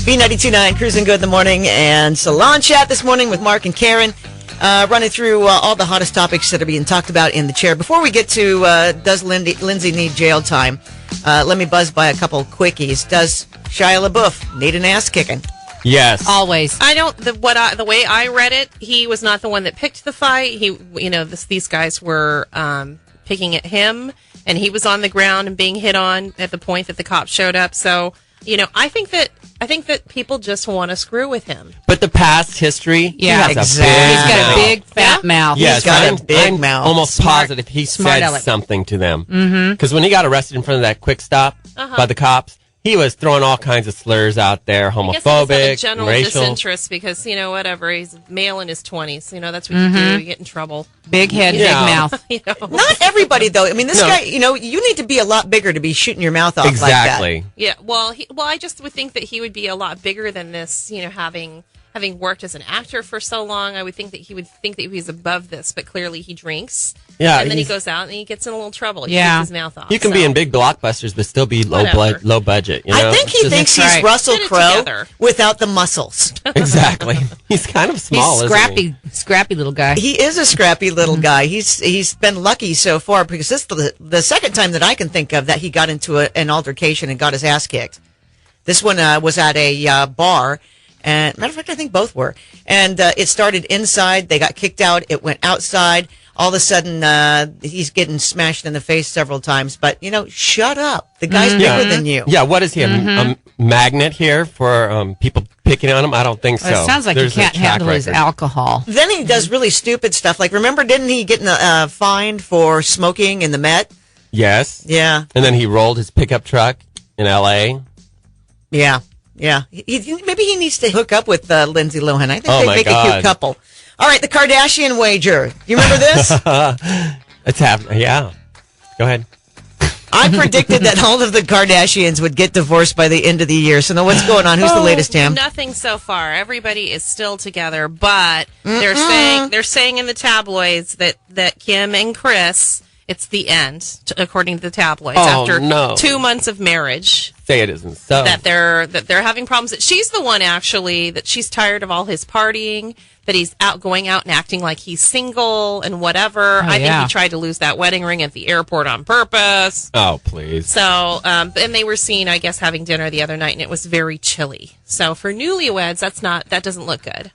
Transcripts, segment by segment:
B92.9, cruising good in the morning, and Salon Chat this morning with Mark and Karen, running through all the hottest topics that are being talked about in the chair. Before we get to does Lindsay need jail time, let me buzz by a couple quickies. Does Shia LaBeouf need an ass kicking? Yes, always. I don't. The way I read it, he was not the one that picked the fight. These guys were picking at him, and he was on the ground and being hit on at the point that the cops showed up. So, I think that people just want to screw with him. But the past history, yeah, exactly. He's got a big fat mouth. Yes, he's got a big mouth. Almost positive he said something to them. Because when he got arrested in front of that quick stop by the cops, he was throwing all kinds of slurs out there, homophobic, I guess he general racial. disinterest because, whatever, he's male in his 20s. That's what you do. You get in trouble. Big head, big mouth. Not everybody, though. I mean, this guy, you need to be a lot bigger to be shooting your mouth off like that. Exactly. Yeah, well, I just would think that he would be a lot bigger than this, having worked as an actor for so long. I would think that he would think that he's above this, but clearly he drinks. Yeah, and then he goes out and he gets in a little trouble. He keeps his mouth off. You can be in big blockbusters, but still be low budget. I think he thinks he's Russell Crowe without the muscles. Exactly. He's kind of small, he's scrappy little guy. He is a scrappy little guy. He's been lucky so far because this is the second time that I can think of that he got into an altercation and got his ass kicked. This one was at a bar. And matter of fact, I think both were. And it started inside. They got kicked out. It went outside. All of a sudden, he's getting smashed in the face several times. But, shut up. The guy's bigger than you. Yeah, what is he, a magnet here for people picking on him? I don't think so. It sounds like he can't handle his alcohol. Then he does really stupid stuff. Like, remember, didn't he get fined for smoking in the Met? Yes. Yeah. And then he rolled his pickup truck in L.A. Yeah. Yeah, maybe he needs to hook up with Lindsay Lohan. I think they'd make a cute couple. All right, the Kardashian wager. You remember this? It's happening. Yeah. Go ahead. I predicted that all of the Kardashians would get divorced by the end of the year. So now what's going on? Who's the latest, Tam? Nothing so far. Everybody is still together, but they're saying in the tabloids that Kim and Chris, it's the end, according to the tabloids. After 2 months of marriage, say it isn't so. That they're having problems. That she's the one actually that she's tired of all his partying. That he's going out and acting like he's single and whatever. I think he tried to lose that wedding ring at the airport on purpose. Oh, please. So, and they were seen, I guess, having dinner the other night, and it was very chilly. So for newlyweds, that doesn't look good.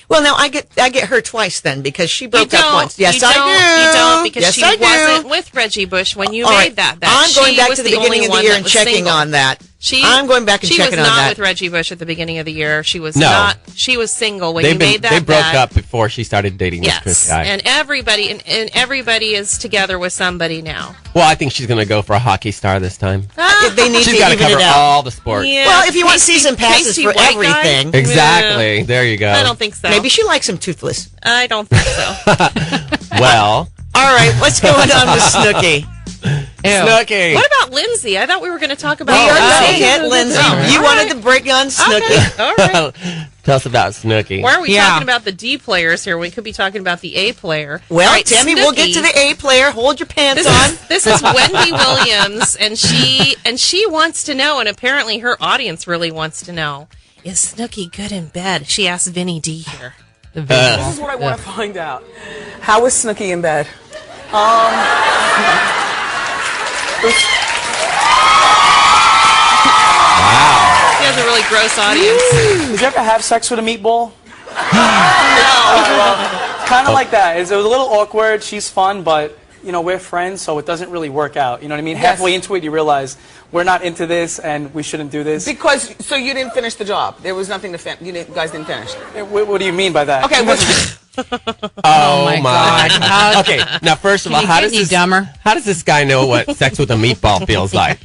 Well, now I get her twice then because she broke up once. Yes, I do. You don't because yes, she wasn't with Reggie Bush when you made that. I'm going back to the beginning of the year and checking on that. I'm going back and checking on that. She was not with Reggie Bush at the beginning of the year. She was not. She was single when you made that. They broke up before she started dating this Chris guy. And everybody is together with somebody now. Well, I think she's going to go for a hockey star this time. They need she's to got to even cover it out. all the sports. Yeah. Well, if you want season passes for everything, exactly. Yeah. There you go. I don't think so. Maybe she likes him toothless. I don't think so. Well, all right. What's going on with Snooki? Snooki. What about Lindsay? I thought we were going to talk about We are looking at Lindsay. You wanted to break on Snooki. Okay. All right. Tell us about Snooki. Why are we talking about the D players here? We could be talking about the A player. Well, right, Tammy, we'll get to the A player. Hold your pants on. This is Wendy Williams, and she wants to know, and apparently her audience really wants to know, is Snooki good in bed? She asked Vinny D here. This is what I want to find out. How is Snooki in bed? Wow. She has a really gross audience. Did you ever have sex with a meatball? No. Kind of like that. It was a little awkward. She's fun, but we're friends, so it doesn't really work out. You know what I mean? Yes. Halfway into it, you realize we're not into this, and we shouldn't do this. So you didn't finish the job. There was nothing to you guys didn't finish. What do you mean by that? Okay. Oh my God. Okay. Now, first of all, how does this guy know what sex with a meatball feels like?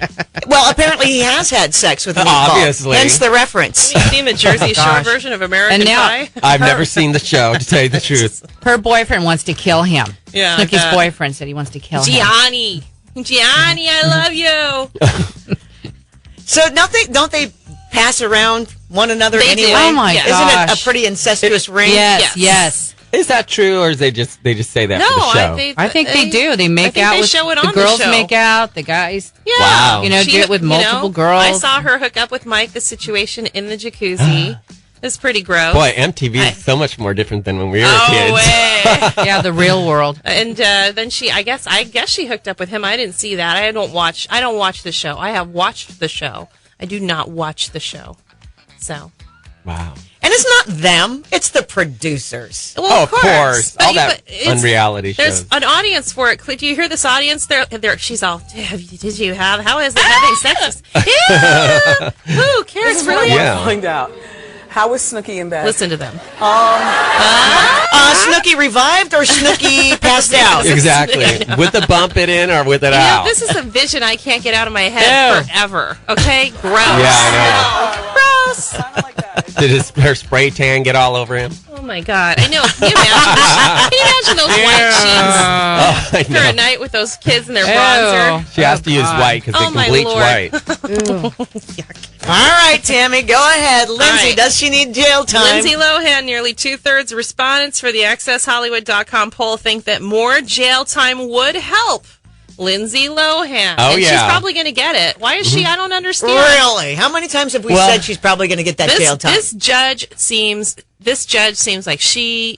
Well, apparently he has had sex with a meatball. Obviously. Hence the reference. Have you seen the Jersey Shore version of American Pie? I've never seen the show, to tell you the truth. Her boyfriend wants to kill him. Yeah. Snooki's boyfriend said he wants to kill him. Gianni, I love you. So don't they pass around one another They anyway? do. Oh my Isn't gosh. it a pretty incestuous ring? Yes. Is that true, or is they just say that for the show? I think they do. They make out with show it on the girls. The show. Make out the guys. Yeah, wow. Do it with multiple girls. I saw her hook up with Mike. The situation in the jacuzzi. It's pretty gross. Boy, MTV is so much more different than when we were kids. Way. Yeah, the real world. And then I guess she hooked up with him. I didn't see that. I don't watch the show. I have watched the show. I do not watch the show. So. Wow. And it's not them; it's the producers. Well, of course. But all that on reality shows. There's an audience for it. Do you hear this audience? She's all. Did you have? How is it having sex? Yeah. Who cares? Really? Yeah. Find out. How was Snooki in bed? Listen to them. Snooki revived or Snooki passed out? Exactly. With the bump it in or with it out. This is a vision I can't get out of my head forever. Okay? Gross. Yeah, I know. Gross. Kind of like that. Did her spray tan get all over him? Oh my God! I know. Can you imagine those white sheets for a night with those kids and their bronzer? She has to use white because they can bleach white. All right, Tammy, go ahead. Lindsay, does she need jail time? Lindsay Lohan, nearly 2/3 of respondents for the AccessHollywood.com poll think that more jail time would help. Lindsay Lohan. Oh, and yeah. she's probably going to get it. Why is she? I don't understand. Really? How many times have we said she's probably going to get that jail time? This judge seems like she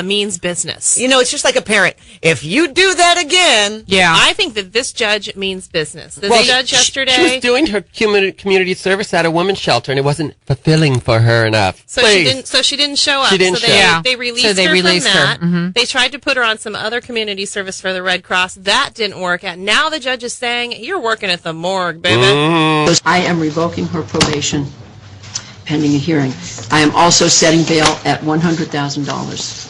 means business. It's just like a parent. If you do that again... Yeah. I think that this judge means business. The judge yesterday... She was doing her community service at a women's shelter, and it wasn't fulfilling for her enough. So she didn't show up. She didn't show up. They released her from that. Mm-hmm. They tried to put her on some other community service for the Red Cross. That didn't work out. Now the judge is saying, you're working at the morgue, baby. I am revoking her probation pending a hearing. I am also setting bail at $100,000.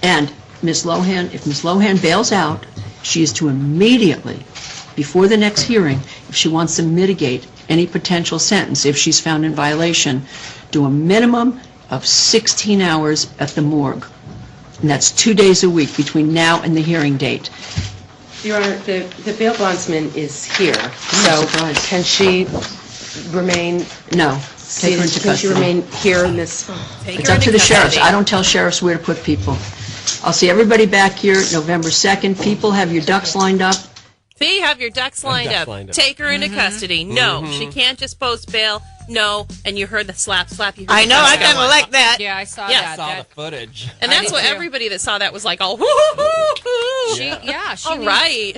And Ms. Lohan, if Ms. Lohan bails out, she is to immediately, before the next hearing, if she wants to mitigate any potential sentence, if she's found in violation, do a minimum of 16 hours at the morgue. And that's 2 days a week between now and the hearing date. Your Honor, the bail bondsman is here, so can she remain? No. Take her into custody. Can she remain here in this? It's up to the sheriffs. I don't tell sheriffs where to put people. I'll see everybody back here November 2nd. People, have your ducks lined up. See, have your ducks lined up. Take her into custody. No, she can't just post bail. No, and you heard the slap. I know, I kind of like that. Yeah, I saw that. I saw the footage. And that's what everybody that saw that was like, all, whoo.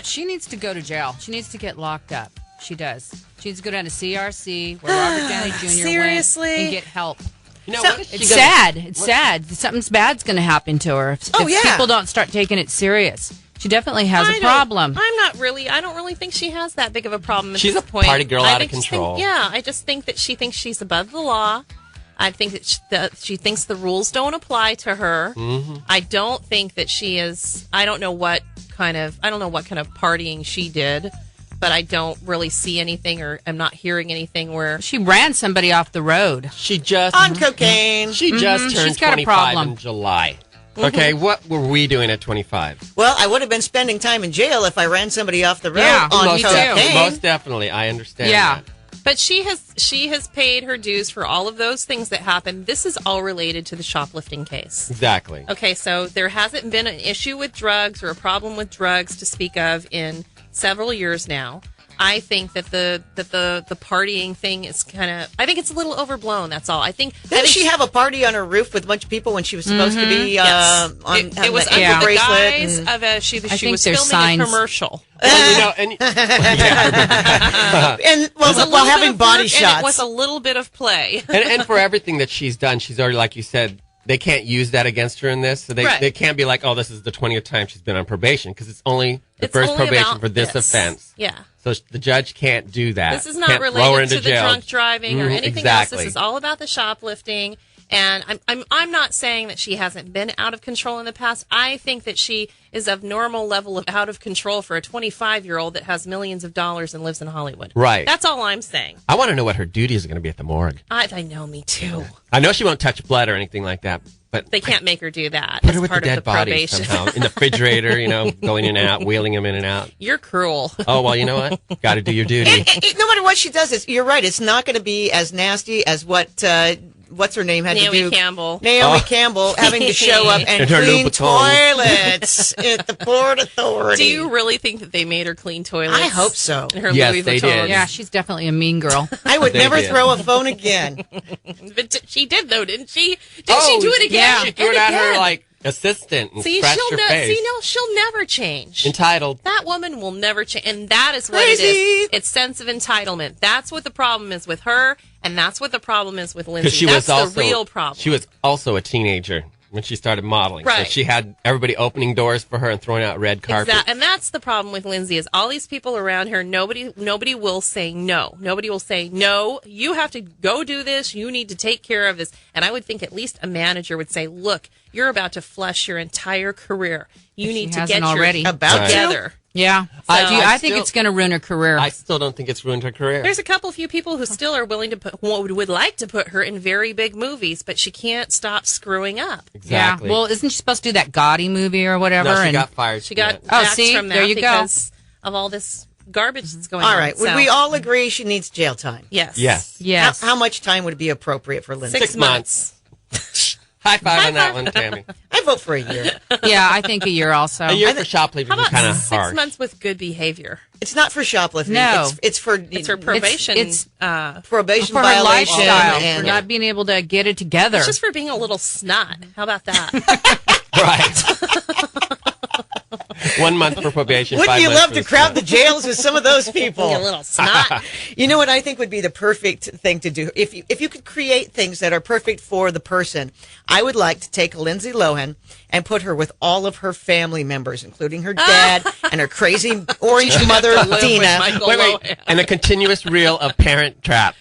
She needs to go to jail. She needs to get locked up. She does. She needs to go down to CRC, where Robert Downey Jr. went, and get help. It's sad. It's sad. Something bad's going to happen to her if people don't start taking it serious. She definitely has a problem. I don't really think she has that big of a problem at She's this a point. party girl out of control. I just think that she thinks she's above the law. I think that she thinks the rules don't apply to her. Mm-hmm. I don't think that she is. I don't know what kind of partying she did. But I don't really see anything, or I'm not hearing anything where she ran somebody off the road. She just on cocaine. She just turned 25 in July. Okay, what were we doing at 25? Well, I would have been spending time in jail if I ran somebody off the road on cocaine. Most definitely, I understand. Yeah. That. But she has paid her dues for all of those things that happened. This is all related to the shoplifting case. Exactly. Okay, so there hasn't been an issue with drugs or a problem with drugs to speak of in several years now. I think that the partying thing is I think it's a little overblown. That's all. Didn't she have a party on her roof with a bunch of people when she was supposed to be yes. on it was the under the bracelet? guise of she was filming signs. a commercial. And while having body shots. And it was a little bit of play. and for everything that she's done, she's already, like you said, they can't use that against her in this. So they can't be like, oh, this is the 20th time she's been on probation, because it's only the first probation for this offense. Yeah. So the judge can't do that. This is not related to the drunk driving or anything else. This is all about the shoplifting. And I'm not saying that she hasn't been out of control in the past. I think that she is of normal level of out of control for a 25-year-old that has millions of dollars and lives in Hollywood. Right. That's all I'm saying. I want to know what her duties are going to be at the morgue. I know, me too. I know she won't touch blood or anything like that, but they can't make her do that. Put her with the dead body somehow in the refrigerator, going in and out, wheeling them in and out. You're cruel. Oh, well, you know what? Got to do your duty. No matter what she does, you're right. It's not going to be as nasty as what what's her name had Naomi to do Campbell. Naomi Campbell having to show up and clean toilets at the Port Authority. Do you really think that they made her clean toilets? I hope so. Her Yes, Louis they Vuitton. did. Yeah, she's definitely a mean girl. I would They never did. throw a phone again. But she did, though, didn't she? Did she do it again? yeah. She threw it at her like assistant and See, scratched her face. she'll never change. Entitled. That woman will never change, and that is what Crazy. it is. It's sense of entitlement. That's what the problem is with her, and that's what the problem is with Lindsay. Because she That's was also the real problem. She was also a teenager when she started modeling. Right. So she had everybody opening doors for her and throwing out red carpet. And that's the problem with Lindsay is all these people around her. Nobody will say no. Nobody will say no. You have to go do this. You need to take care of this. And I would think at least a manager would say, "Look, you're about to flush your entire career. You need to get already. About together." Yeah. I think it's going to ruin her career. I still don't think it's ruined her career. There's a few people who still are willing to would like to put her in very big movies, but she can't stop screwing up. Exactly. Yeah. Well, isn't she supposed to do that gaudy movie or whatever? No, she and got fired. She got Oh, axed see? from that There you go. because of all this garbage that's going on. All right. Would So, we all agree she needs jail time? Yes. Yes. Yes. How much time would be appropriate for Lindsay? 6 months. High five on that one, Tammy. I vote for a year. Yeah, I think a year also. A year for shoplifting How is about kind of 6 harsh. months with good behavior? It's not for shoplifting. No. It's for It's her probation. It's probation for her violation lifestyle, and for not being able to get it together. It's just for being a little snot. How about that? Right. 1 month for probation. Wouldn't 5 you months love for to the crowd the snap. jails with some of those people? Being a little snot. You know what I think would be the perfect thing to do? If you could create things that are perfect for the person, I would like to take Lindsay Lohan and put her with all of her family members, including her dad and her crazy orange mother, Dina. Michael Wait. Lohan. And a continuous reel of Parent Trap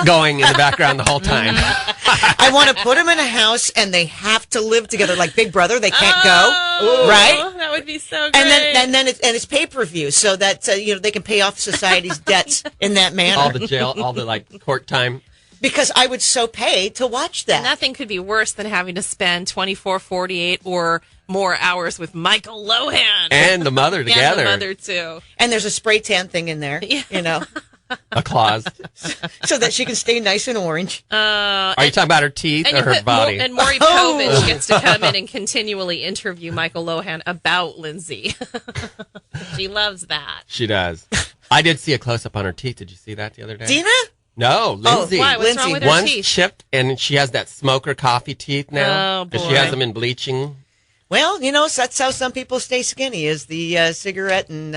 going in the background the whole time. I want to put them in a house and they have to live together like Big Brother. They can't go, right? That would be so great. And then it's pay per view, so that they can pay off society's debts in that manner. All the jail, all the court time. Because I would so pay to watch that. Nothing could be worse than having to spend 24, 48, or more hours with Michael Lohan. And the mother together. And the mother, too. And there's a spray tan thing in there, A clause. so that she can stay nice and orange. Are you talking about her teeth And or you her put body? and Maury Povich gets to come in and continually interview Michael Lohan about Lindsay. She loves that. She does. I did see a close up on her teeth. Did you see that the other day? Dina? No, Lindsay. Why? What's wrong with her One's teeth? chipped, and she has that smoker coffee teeth now. Oh, Because she boy. has them in bleaching. Well, that's how some people stay skinny, is the cigarette and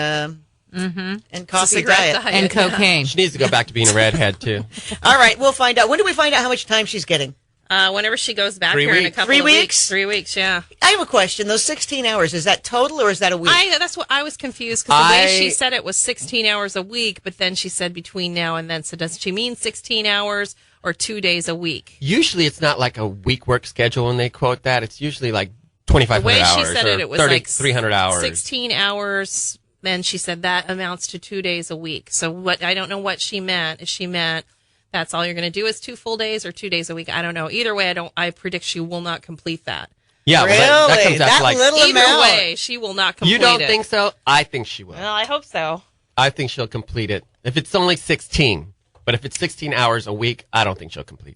coffee cigarette diet. and cocaine. She needs to go back to being a redhead, too. All right, we'll find out. When do we find out how much time she's getting? Whenever she goes back 3 here in a weeks. couple 3 of weeks? 3 weeks, yeah. I have a question. Those 16 hours, is that total or is that a week? That's what I was confused because the way she said it was 16 hours a week, but then she said between now and then. So does she mean 16 hours or 2 days a week? Usually it's not like a week work schedule when they quote that. It's usually like The 2,500 way hours. she said it was 300 hours. 16 hours. Then she said that amounts to 2 days a week. So I don't know what she meant. If she meant that's all you're going to do is 2 full days or 2 days a week. I don't know. Either way, I predict she will not complete that. Yeah, well, that comes out That to like. little Either amount. way, she will not complete You don't it. think so? I think she will. Well, I hope so. I think she'll complete it. If it's only 16, but if it's 16 hours a week, I don't think she'll complete